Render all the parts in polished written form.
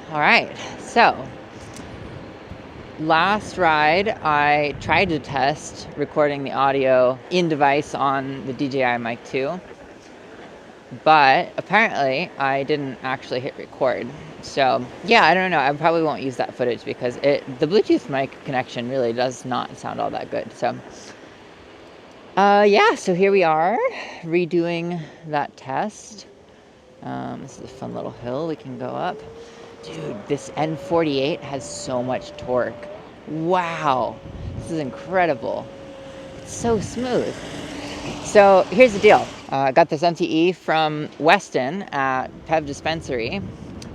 All right, so last ride I tried to test recording the audio in device on the DJI Mic 2, but apparently I didn't actually hit record. So yeah, I don't know, I probably won't use that footage because the Bluetooth mic connection really does not sound all that good. So yeah, so here we are redoing that test. This is a fun little hill we can go up. Dude, this N48 has so much torque. Wow, this is incredible. It's so smooth. So here's the deal. I got this MTE from Weston at Pev Dispensary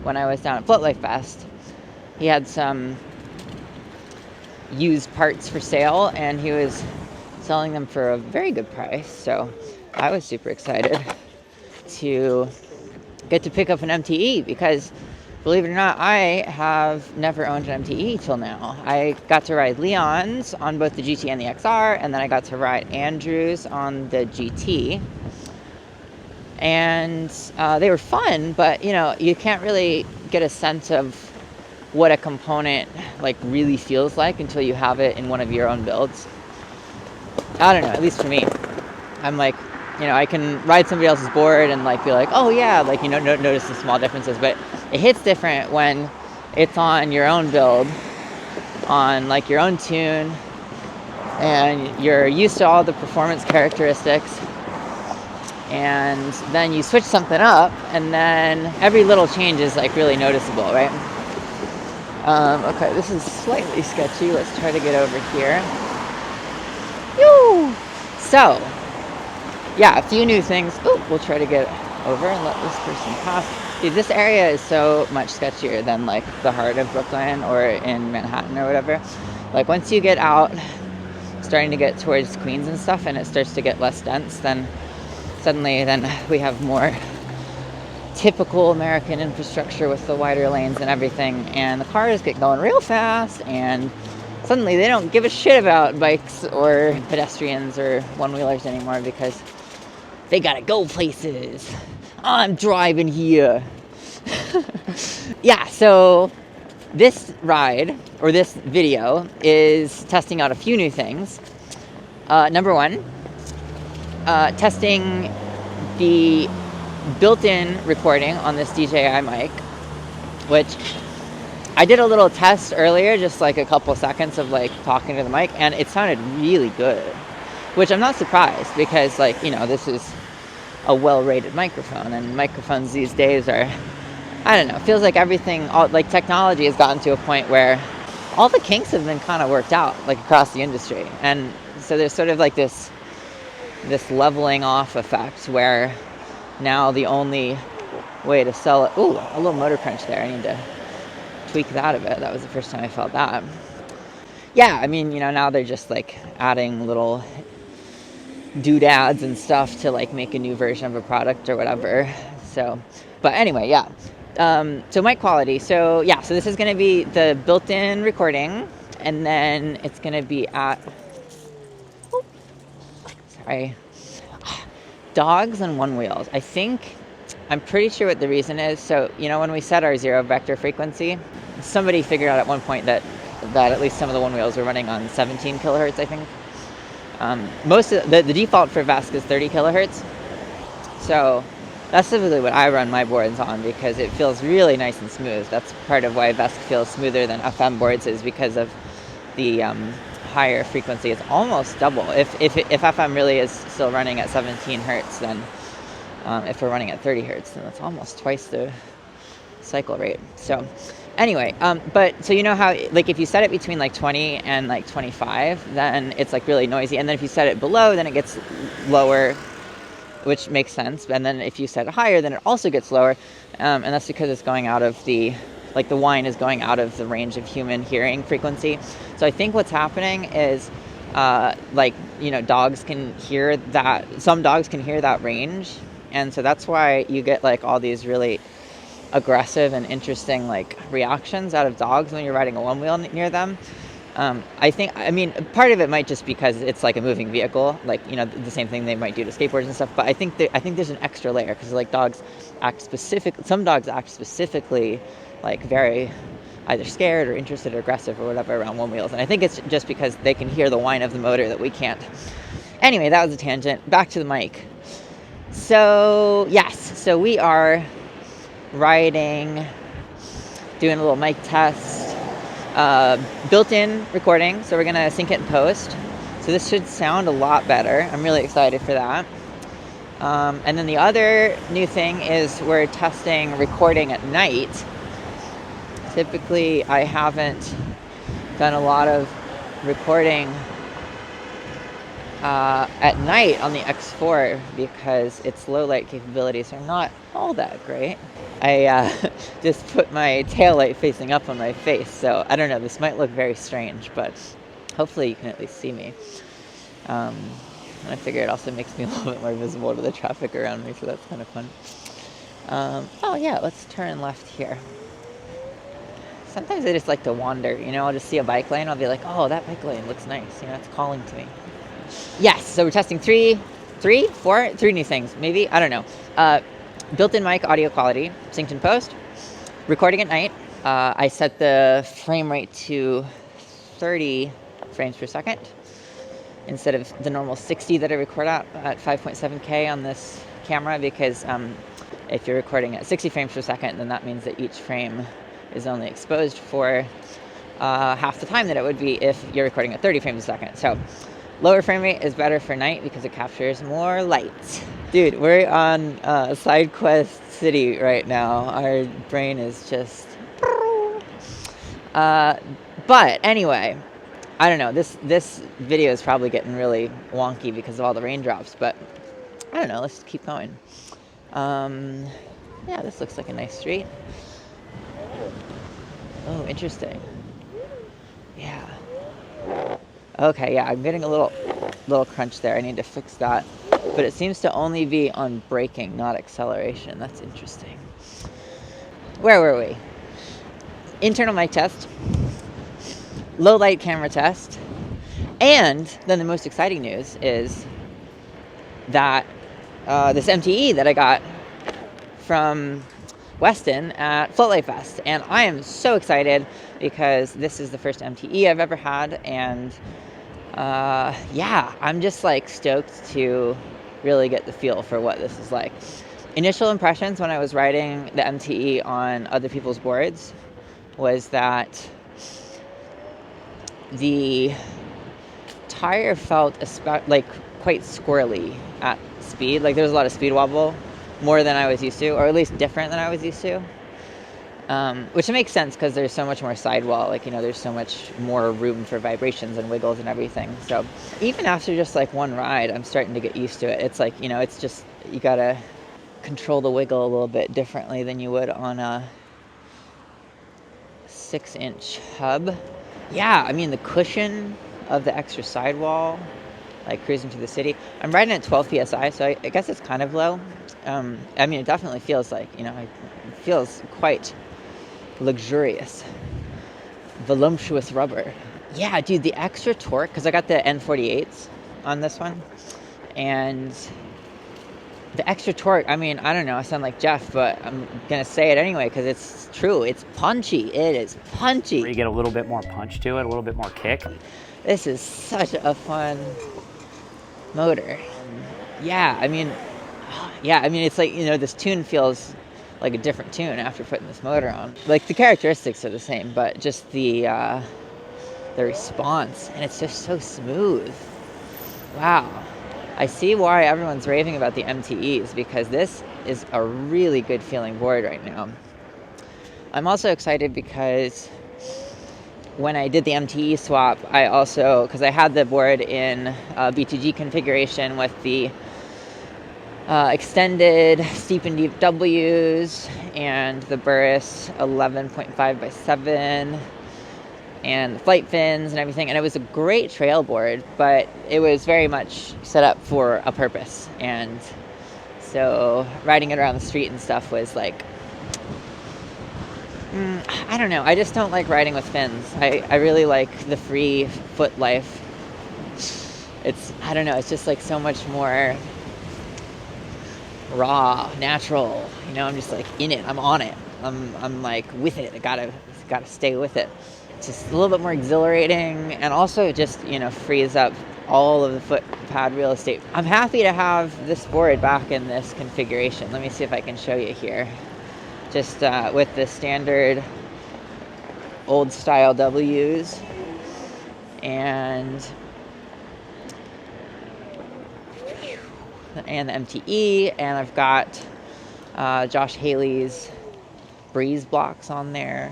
when I was down at FloatLife Fest. He had some used parts for sale and he was selling them for a very good price. So I was super excited to get to pick up an MTE because, believe it or not, I have never owned an MTE till now. I got to ride Leon's on both the GT and the XR, and then I got to ride Andrew's on the GT. And they were fun, but you can't really get a sense of what a component like really feels like until you have it in one of your own builds. I don't know, at least for me. I'm like, I can ride somebody else's board and like be like, oh yeah, like, notice the small differences, but it hits different when it's on your own build, on like your own tune, and you're used to all the performance characteristics, and then you switch something up, and then every little change is like really noticeable, right? Okay, this is slightly sketchy. Let's try to get over here. Yoo! So, yeah, a few new things. Oh, we'll try to get over and let this person pass. Dude, this area is so much sketchier than like the heart of Brooklyn or in Manhattan or whatever. Like once you get out, starting to get towards Queens and stuff, and it starts to get less dense, then suddenly we have more typical American infrastructure with the wider lanes and everything, and the cars get going real fast, and suddenly they don't give a shit about bikes or pedestrians or one-wheelers anymore because they gotta go places. I'm driving here. Yeah, so this ride, or this video, is testing out a few new things. Number one, testing the built-in recording on this DJI mic, which I did a little test earlier, just like a couple seconds of like talking to the mic, and it sounded really good, which I'm not surprised because like, this is a well-rated microphone, and microphones these days are, I don't know, it feels like like technology has gotten to a point where all the kinks have been kind of worked out like across the industry, and so there's sort of like this leveling off effect where now the only way to sell it, ooh, a little motor crunch there, I need to tweak that a bit. That was the first time I felt that. Yeah, I mean, now they're just like adding little doodads and stuff to like make a new version of a product or whatever. So, but anyway, yeah. So mic quality. So yeah, so this is going to be the built-in recording, and then it's going to be at, dogs and one wheels. I'm pretty sure what the reason is. So, when we set our zero vector frequency, somebody figured out at one point that at least some of the one wheels were running on 17 kilohertz, I think. Most of the default for VESC is 30 kilohertz. So that's typically what I run my boards on because it feels really nice and smooth. That's part of why VESC feels smoother than FM boards, is because of the higher frequency. It's almost double. If FM really is still running at 17 hertz, then if we're running at 30 hertz, then that's almost twice the cycle rate. So anyway, but so how like if you set it between like 20 and like 25, then it's like really noisy, and then if you set it below, then it gets lower, which makes sense. And then if you set it higher, then it also gets lower, and that's because it's going out of the whine is going out of the range of human hearing frequency. So I think what's happening is dogs can hear that, some dogs can hear that range, and so that's why you get like all these really aggressive and interesting like reactions out of dogs when you're riding a one wheel near them. I mean, part of it might just because it's like a moving vehicle, like, the same thing they might do to skateboards and stuff. But I think there's an extra layer because like some dogs act specifically like very either scared or interested or aggressive or whatever around Onewheels. And I think it's just because they can hear the whine of the motor that we can't. Anyway, that was a tangent. Back to the mic. So, yes. So we are riding, doing a little mic test. Built-in recording. So we're going to sync it in post. So this should sound a lot better. I'm really excited for that. And then the other new thing is we're testing recording at night. Typically, I haven't done a lot of recording at night on the X4 because its low light capabilities are not all that great. I just put my tail light facing up on my face, so I don't know, this might look very strange, but hopefully you can at least see me. I figure it also makes me a little bit more visible to the traffic around me, so that's kind of fun. Oh yeah, let's turn left here. Sometimes I just like to wander, I'll just see a bike lane, I'll be like, oh, that bike lane looks nice, it's calling to me. Yes, so we're testing three new things, maybe, I don't know. Built-in mic audio quality, synced in post, recording at night. I set the frame rate to 30 frames per second instead of the normal 60 that I record at 5.7K on this camera, because if you're recording at 60 frames per second, then that means that each frame is only exposed for half the time that it would be if you're recording at 30 frames a second. So lower frame rate is better for night because it captures more light. Dude, we're on Side Quest City right now. Our brain is just... but anyway, I don't know. This video is probably getting really wonky because of all the raindrops, but I don't know. Let's keep going. Yeah, this looks like a nice street. Oh, interesting. Yeah. Okay, yeah, I'm getting a little crunch there. I need to fix that. But it seems to only be on braking, not acceleration. That's interesting. Where were we? Internal mic test. Low light camera test. And then the most exciting news is that this MTE that I got from Weston at FloatLife Fest, and I am so excited because this is the first MTE I've ever had, and yeah, I'm just like stoked to really get the feel for what this is like. Initial impressions when I was riding the MTE on other people's boards was that the tire felt like quite squirrely at speed. Like there was a lot of speed wobble, more than I was used to, or at least different than I was used to. Which makes sense because there's so much more sidewall, like, there's so much more room for vibrations and wiggles and everything. So even after just like one ride, I'm starting to get used to it. It's like, it's just, you gotta control the wiggle a little bit differently than you would on a 6-inch hub. Yeah, I mean, the cushion of the extra sidewall, like cruising through the city. I'm riding at 12 PSI, so I guess it's kind of low. I mean, it definitely feels like, it feels quite luxurious, voluptuous rubber. Yeah, dude, the extra torque, because I got the N48s on this one, and the extra torque, I mean, I don't know, I sound like Jeff, but I'm going to say it anyway because it's true. It's punchy. It is punchy. You get a little bit more punch to it, a little bit more kick. This is such a fun motor. Yeah, I mean, it's like, this tune feels like a different tune after putting this motor on. Like, the characteristics are the same, but just the response, and it's just so smooth. Wow. I see why everyone's raving about the MTEs, because this is a really good feeling board right now. I'm also excited because when I did the MTE swap, I also, because I had the board in B2G configuration with the extended steep and deep W's and the Burris 11.5x7 and the flight fins and everything, and it was a great trail board, but it was very much set up for a purpose, and so riding it around the street and stuff was like, I don't know, I just don't like riding with fins. I really like the free foot life. I don't know, it's just like so much more raw, natural, I'm just like in it, I'm on it. I'm like with it. I gotta stay with it. It's just a little bit more exhilarating, and also just, you know, frees up all of the foot pad real estate. I'm happy to have this board back in this configuration. Let me see if I can show you here. Just with the standard old style W's and the MTE, and I've got Josh Haley's breeze blocks on there,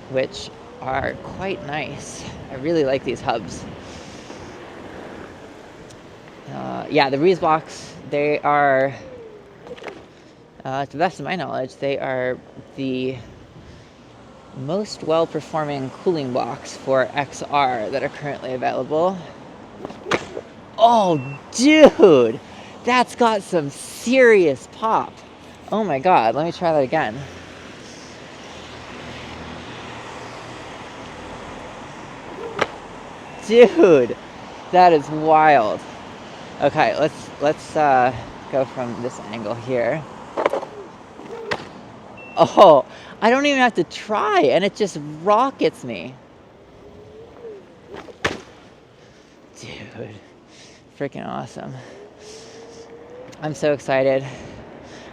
which are quite nice. I really like these hubs. Yeah, the breeze blocks, they are, to the best of my knowledge, they are the most well-performing cooling blocks for XR that are currently available. Oh, dude! That's got some serious pop. Oh my god, let me try that again. Dude, that is wild. Okay, let's go from this angle here. Oh, I don't even have to try, and it just rockets me. Dude, freaking awesome. I'm so excited.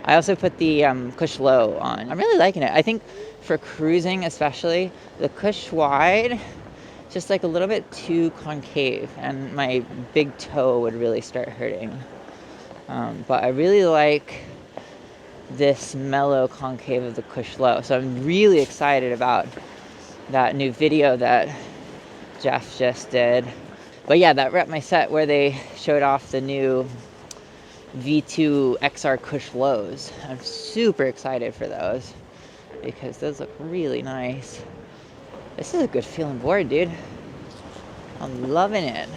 I also put the Cush Low on. I'm really liking it. I think for cruising especially, the Cush Wide, just like a little bit too concave, and my big toe would really start hurting. But I really like this mellow concave of the Cush Low. So I'm really excited about that new video that Jeff just did. But yeah, that Rep My Set where they showed off the new V2 XR Cush Lows. I'm super excited for those because those look really nice. This is a good feeling board, dude. I'm loving it.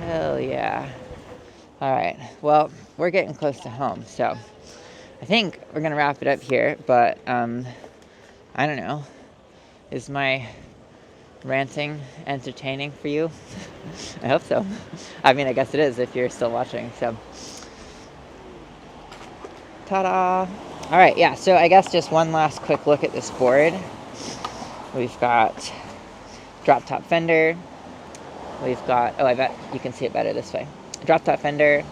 Hell yeah. All right, well, we're getting close to home, so I think we're gonna wrap it up here, but I don't know. Is my ranting entertaining for you? I hope so. I mean, I guess it is if you're still watching, so. Ta-da! All right, yeah, so I guess just one last quick look at this board. We've got drop top fender. We've got, oh, I bet you can see it better this way. Drop top fender,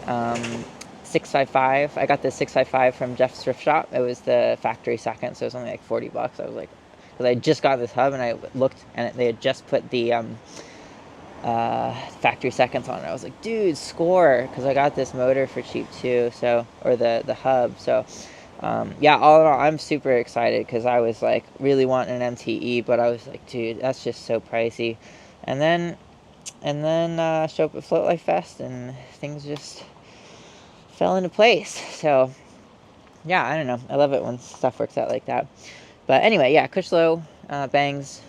655. I got this 655 from Jeff's thrift shop. It was the factory second, so it was only like $40. I was like, because I just got this hub and I looked and they had just put the factory seconds on it. I was like, dude, score, because I got this motor for cheap too. So, or the hub. So, yeah, all in all, I'm super excited because I was like really wanting an MTE, but I was like, dude, that's just so pricey. And then show up at FloatLife Fest and things just fell into place. So yeah, I don't know. I love it when stuff works out like that. But anyway, yeah, Cush Low, bangs,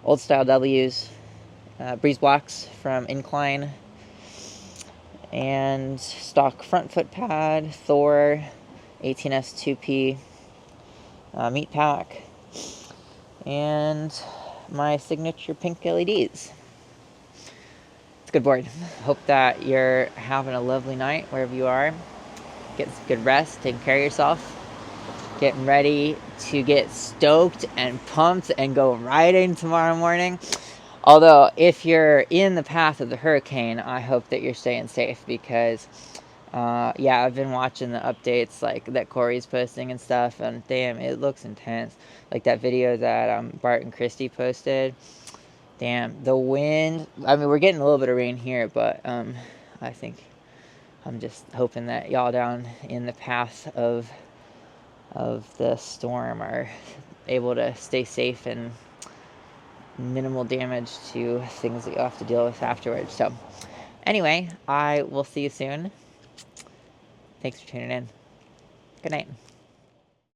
old style W's, breeze blocks from Incline, and stock front foot pad, Thor, 18S 2P, meat pack, and my signature pink LEDs. It's a good board. Hope that you're having a lovely night wherever you are. Get some good rest, taking care of yourself, getting ready to get stoked and pumped and go riding tomorrow morning. Although, if you're in the path of the hurricane, I hope that you're staying safe because, yeah, I've been watching the updates like that Corey's posting and stuff, and damn, it looks intense. Like that video that Bart and Christy posted. Damn, the wind. I mean, we're getting a little bit of rain here, but I think I'm just hoping that y'all down in the path of the storm are able to stay safe and minimal damage to things that you'll have to deal with afterwards. So anyway, I will see you soon. Thanks for tuning in. Good night.